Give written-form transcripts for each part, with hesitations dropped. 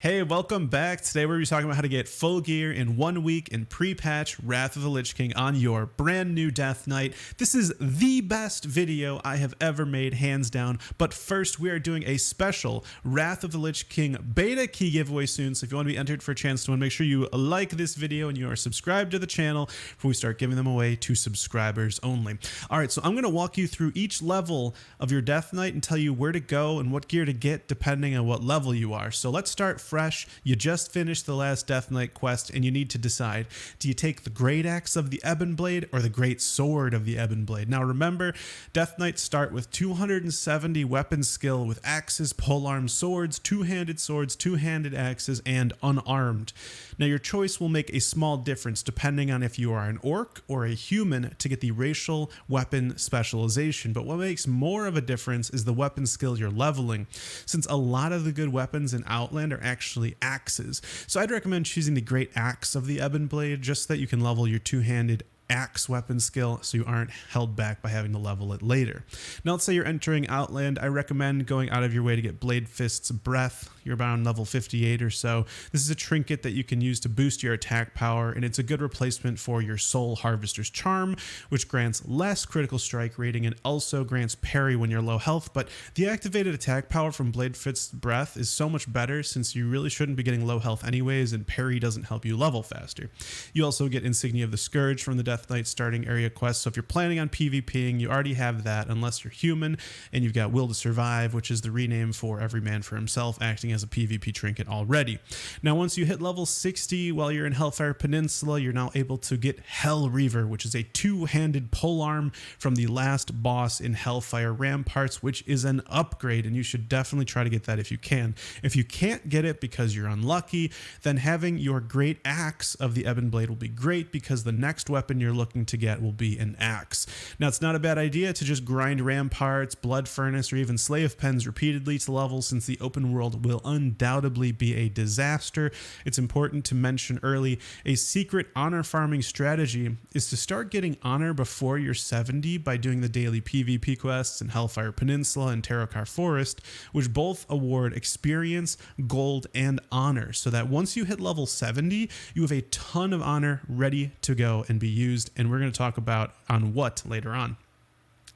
Hey, welcome back. Today we're going to be talking about how to get full gear in 1 week in pre-patch Wrath of the Lich King on your brand new Death Knight. This is the best video I have ever made, hands down. But first, we are doing a special Wrath of the Lich King beta key giveaway soon. So if you want to be entered for a chance to win, make sure you like this video and you are subscribed to the channel before we start giving them away to subscribers only. All right, so I'm going to walk you through each level of your Death Knight and tell you where to go and what gear to get depending on what level you are. So let's start fresh. You just finished the last Death Knight quest and you need to decide, do you take the Greataxe of the Ebon Blade or the Greatsword of the Ebon Blade? Now remember, Death Knights start with 270 weapon skill with axes, polearm swords, two-handed axes, and unarmed. Now your choice will make a small difference depending on if you are an orc or a human to get the racial weapon specialization, but what makes more of a difference is the weapon skill you're leveling, since a lot of the good weapons in Outland are actually axes. So I'd recommend choosing the Greataxe of the Ebon Blade just so that you can level your two-handed axe weapon skill so you aren't held back by having to level it later. Now let's say you're entering Outland. I recommend going out of your way to get Blade Fist's Breath. You're about on level 58 or so. This is a trinket that you can use to boost your attack power, and it's a good replacement for your Soul Harvester's Charm, which grants less critical strike rating and also grants parry when you're low health. But the activated attack power from Blade Fist's Breath is so much better since you really shouldn't be getting low health anyways, and parry doesn't help you level faster. You also get Insignia of the Scourge from the Death Knight starting area quest, so if you're planning on PvPing, you already have that unless you're human, and you've got Will to Survive, which is the rename for Every Man for Himself, acting as a PvP trinket already. Now once you hit level 60 while you're in Hellfire Peninsula, you're now able to get Hell Reaver, which is a two-handed polearm from the last boss in Hellfire Ramparts, which is an upgrade, and you should definitely try to get that if you can. If you can't get it because you're unlucky, then having your Greataxe of the Ebon Blade will be great because the next weapon you're looking to get will be an axe. Now it's not a bad idea to just grind Ramparts, Blood Furnace, or even Slave Pens repeatedly to level, since the open world will undoubtedly be a disaster. It's important to mention early, a secret honor farming strategy is to start getting honor before you're 70 by doing the daily PvP quests in Hellfire Peninsula and Terracar Forest, which both award experience, gold, and honor, so that once you hit level 70, you have a ton of honor ready to go and be used, and we're going to talk about on what later on.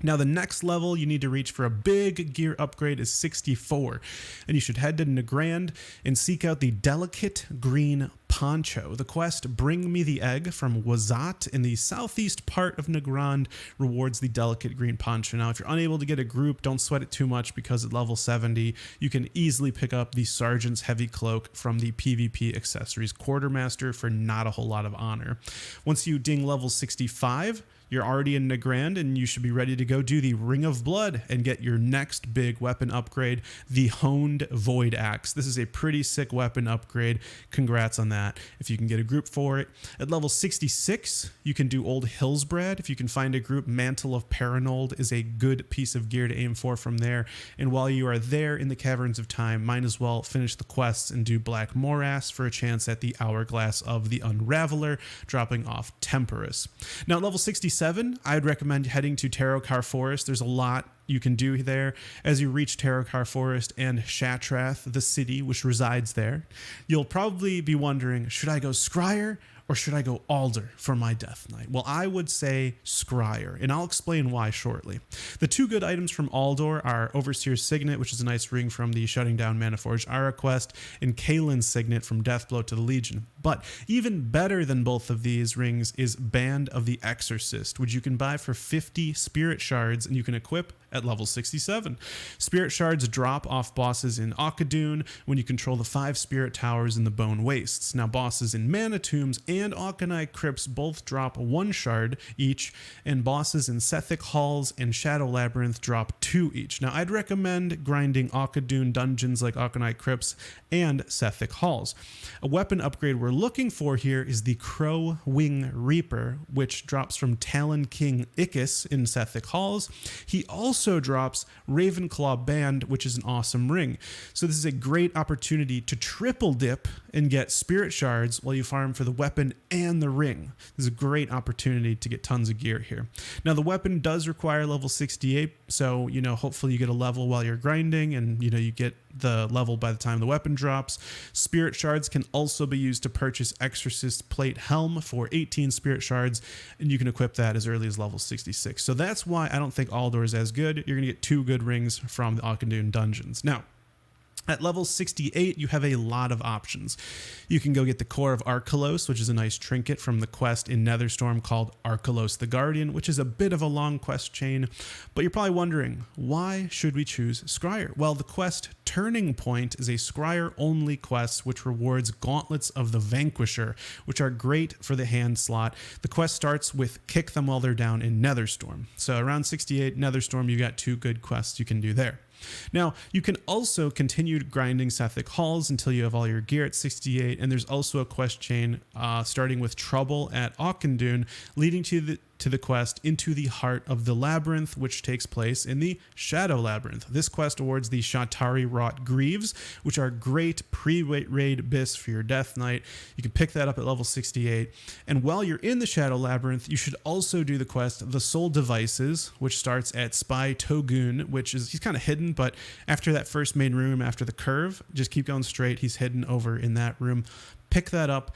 Now the next level you need to reach for a big gear upgrade is 64, and you should head to Nagrand and seek out the Delicate Green Poncho. The quest Bring Me the Egg from Wazat in the southeast part of Nagrand rewards the Delicate Green Poncho. Now if you're unable to get a group, don't sweat it too much because at level 70 you can easily pick up the Sergeant's Heavy Cloak from the PvP Accessories Quartermaster for not a whole lot of honor. Once you ding level 65, you're already in Nagrand and you should be ready to go do the Ring of Blood and get your next big weapon upgrade, the Honed Void Axe. This is a pretty sick weapon upgrade. Congrats on that if you can get a group for it. At level 66, you can do Old Hillsbrad. If you can find a group, Mantle of Paranold is a good piece of gear to aim for from there. And while you are there in the Caverns of Time, might as well finish the quests and do Black Morass for a chance at the Hourglass of the Unraveler, dropping off Temporous. Now at level 67, I'd recommend heading to Terracar Forest. There's a lot you can do there. As you reach Terracar Forest and Shatrath, the city which resides there, you'll probably be wondering, should I go Scryer or should I go Alder for my Death Knight? Well, I would say Scryer, and I'll explain why shortly. The two good items from Alder are Overseer's Signet, which is a nice ring from the Shutting Down Manaforge Ara quest, and Kaelin's Signet from Deathblow to the Legion. But even better than both of these rings is Band of the Exorcist, which you can buy for 50 Spirit Shards and you can equip at level 67. Spirit Shards drop off bosses in Akadun when you control the 5 Spirit Towers in the Bone Wastes. Now bosses in Mana Tombs and Auchenai Crypts both drop 1 shard each, and bosses in Sethic Halls and Shadow Labyrinth drop 2 each. Now I'd recommend grinding Akadun dungeons like Auchenai Crypts and Sethic Halls. A weapon upgrade we're looking for here is the Crow Wing Reaper, which drops from Talon King Ickis in Sethic Halls. He also drops Ravenclaw Band, which is an awesome ring. So this is a great opportunity to triple dip and get Spirit Shards while you farm for the weapon weapon and the ring. This is a great opportunity to get tons of gear here. Now the weapon does require level 68, so hopefully you get a level while you're grinding, and you get the level by the time the weapon drops. Spirit shards can also be used to purchase Exorcist Plate Helm for 18 spirit shards, and you can equip that as early as level 66. So that's why I don't think Aldor is as good. You're going to get 2 good rings from the Auchindoun dungeons. Now, at level 68, you have a lot of options. You can go get the Core of Arkelos, which is a nice trinket from the quest in Netherstorm called Arkelos the Guardian, which is a bit of a long quest chain. But you're probably wondering, why should we choose Scryer? Well, the quest Turning Point is a Scryer-only quest which rewards Gauntlets of the Vanquisher, which are great for the hand slot. The quest starts with Kick Them While They're Down in Netherstorm. So around 68, Netherstorm, you got 2 good quests you can do there. Now, you can also continue grinding Sethic Halls until you have all your gear at 68, and there's also a quest chain starting with Trouble at Auchindoun, leading to the quest Into the Heart of the Labyrinth, which takes place in the Shadow Labyrinth. This quest awards the Shatari Wrought Greaves, which are great pre-raid bis for your Death Knight. You can pick that up at level 68. And while you're in the Shadow Labyrinth, you should also do the quest The Soul Devices, which starts at Spy Togun, he's kind of hidden, but after that first main room, after the curve, just keep going straight. He's hidden over in that room. Pick that up.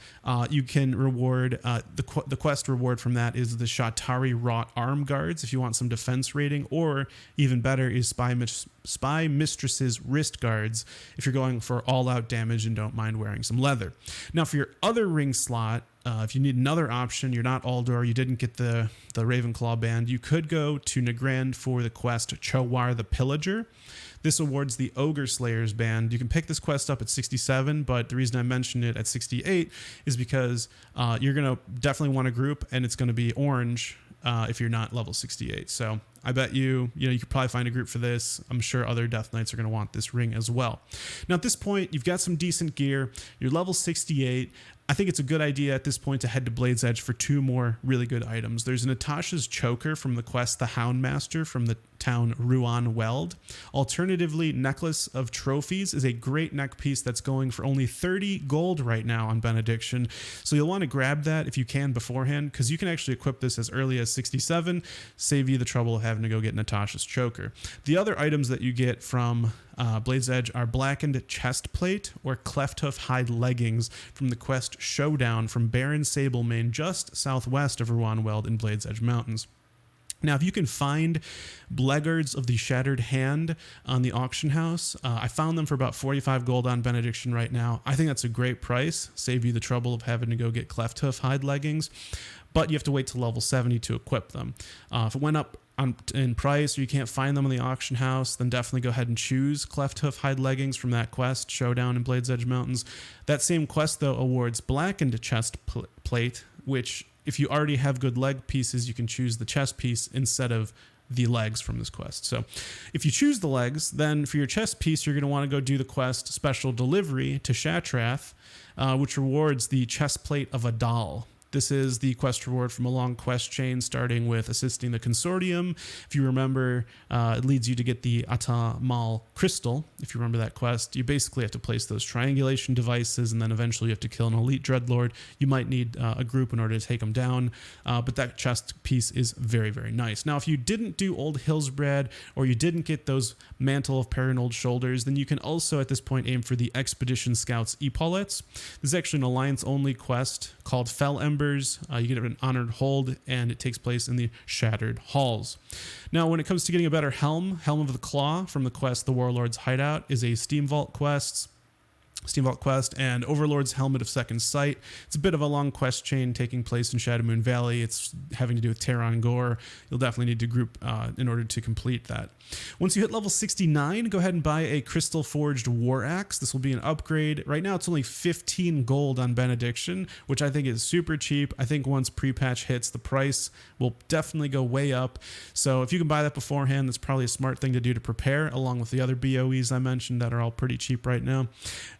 You can reward, the quest reward from that is the Shatari Wrought Arm Guards if you want some defense rating, or even better is Spy Mistress's Wrist Guards if you're going for all-out damage and don't mind wearing some leather. Now for your other ring slot, if you need another option, you're not Aldor, you didn't get the Ravenclaw band, you could go to Nagrand for the quest Chowar the Pillager. This awards the Ogre Slayers band. You can pick this quest up at 67, but the reason I mentioned it at 68 is because you're going to definitely want a group, and it's going to be orange if you're not level 68. So I bet you could probably find a group for this. I'm sure other Death Knights are going to want this ring as well. Now at this point, you've got some decent gear. You're level 68. I think it's a good idea at this point to head to Blade's Edge for 2 more really good items. There's Natasha's Choker from the quest The Houndmaster from the town Ruan Weld. Alternatively, Necklace of Trophies is a great neck piece that's going for only 30 gold right now on Benediction. So you'll want to grab that if you can beforehand, because you can actually equip this as early as 67, save you the trouble of having to go get Natasha's Choker. The other items that you get from Blade's Edge are Blackened Chest Plate or Clefthoof Hide Leggings from the quest Showdown from Baron Sablemain just southwest of Ruan Weld in Blade's Edge Mountains. Now, if you can find Blegards of the Shattered Hand on the auction house, I found them for about 45 gold on Benediction right now. I think that's a great price. Save you the trouble of having to go get Clefthoof Hide Leggings, but you have to wait till level 70 to equip them. If it went up in price or you can't find them on the auction house, then definitely go ahead and choose Clefthoof Hide Leggings from that quest, Showdown in Blade's Edge Mountains. That same quest, though, awards Blackened Chest Plate, which if you already have good leg pieces, you can choose the chest piece instead of the legs from this quest. So if you choose the legs, then for your chest piece, you're going to want to go do the quest Special Delivery to Shatrath, which rewards the chest plate of a doll. This is the quest reward from a long quest chain starting with assisting the Consortium. If you remember, it leads you to get the Atamal Crystal. If you remember that quest, you basically have to place those triangulation devices, and then eventually you have to kill an elite Dreadlord. You might need a group in order to take them down, but that chest piece is very, very nice. Now, if you didn't do Old Hillsbrad, or you didn't get those Mantle of Paranoid Shoulders, then you can also at this point aim for the Expedition Scouts Epaulettes. This is actually an Alliance-only quest called Fell Embers. You get an honored hold, and it takes place in the Shattered Halls. Now, when it comes to getting a better helm, Helm of the Claw from the quest The Warlord's Hideout is a Steam Vault quest, and Overlord's Helmet of Second Sight. It's a bit of a long quest chain taking place in Shadowmoon Valley. It's having to do with Terran Gore. You'll definitely need to group in order to complete that. Once you hit level 69, go ahead and buy a Crystal Forged War Axe. This will be an upgrade. Right now, it's only 15 gold on Benediction, which I think is super cheap. I think once pre-patch hits, the price will definitely go way up. So if you can buy that beforehand, that's probably a smart thing to do to prepare, along with the other BOEs I mentioned that are all pretty cheap right now.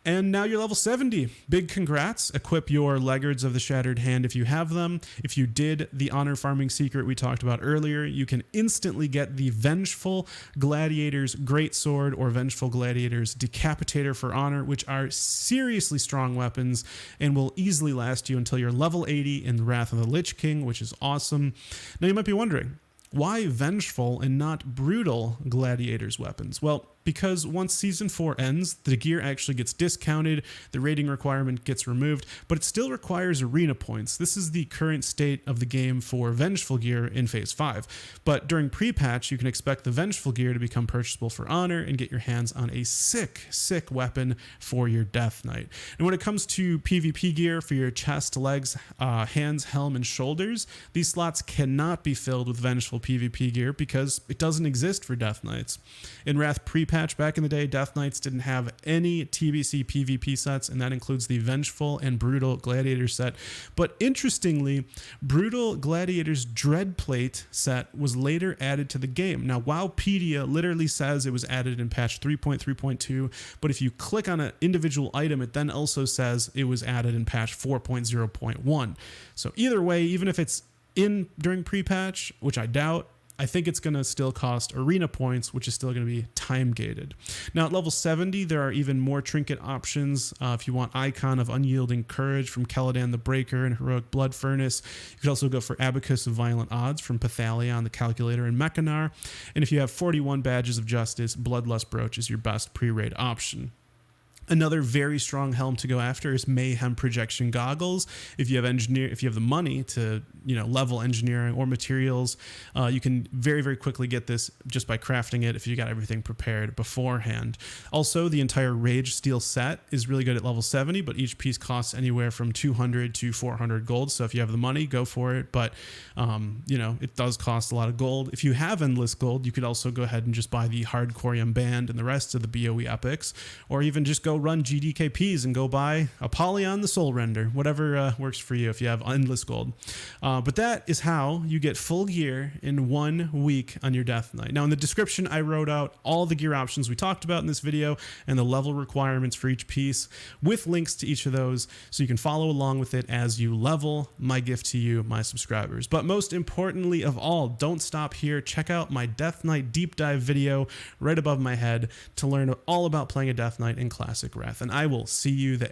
And now you're level 70. Big congrats. Equip your Laggards of the Shattered Hand if you have them. If you did the honor farming secret we talked about earlier, you can instantly get the Vengeful Gladiator's Greatsword or Vengeful Gladiator's Decapitator for honor, which are seriously strong weapons and will easily last you until you're level 80 in Wrath of the Lich King, which is awesome. Now you might be wondering, why Vengeful and not Brutal Gladiator's weapons? Well, because once Season 4 ends, the gear actually gets discounted, the rating requirement gets removed, but it still requires arena points. This is the current state of the game for Vengeful gear in Phase 5. But during pre-patch, you can expect the Vengeful gear to become purchasable for honor and get your hands on a sick weapon for your Death Knight. And when it comes to PvP gear for your chest, legs, hands, helm, and shoulders, these slots cannot be filled with Vengeful PvP gear because it doesn't exist for Death Knights. In Wrath pre-patch back in the day, Death Knights didn't have any TBC PvP sets, and that includes the Vengeful and Brutal Gladiator set. But interestingly, Brutal Gladiator's Dreadplate set was later added to the game. Now, Wowpedia literally says it was added in patch 3.3.2, but if you click on an individual item, it then also says it was added in patch 4.0.1. So either way, even if it's in during pre-patch, which I doubt, I think it's going to still cost arena points, which is still going to be time gated. Now at level 70, there are even more trinket options. If you want Icon of Unyielding Courage from Caladan the Breaker and Heroic Blood Furnace, you could also go for Abacus of Violent Odds from Pathalion the Calculator and Mechanar. And if you have 41 Badges of Justice, Bloodlust Brooch is your best pre-raid option. Another very strong helm to go after is Mayhem Projection Goggles. If you have the money to level engineering or materials, you can very quickly get this just by crafting it if you got everything prepared beforehand. Also, the entire Rage Steel set is really good at level 70, but each piece costs anywhere from 200 to 400 gold. So if you have the money, go for it. But it does cost a lot of gold. If you have endless gold, you could also go ahead and just buy the Hardcorium Band and the rest of the BOE epics, or even just go run GDKPs and go buy Apollyon the Soul Render, whatever works for you if you have endless gold. But that is how you get full gear in 1 week on your Death Knight. Now in the description, I wrote out all the gear options we talked about in this video and the level requirements for each piece with links to each of those so you can follow along with it as you level. My gift to you, my subscribers. But most importantly of all, don't stop here. Check out my Death Knight deep dive video right above my head to learn all about playing a Death Knight in Classic Wrath. And I will see you there.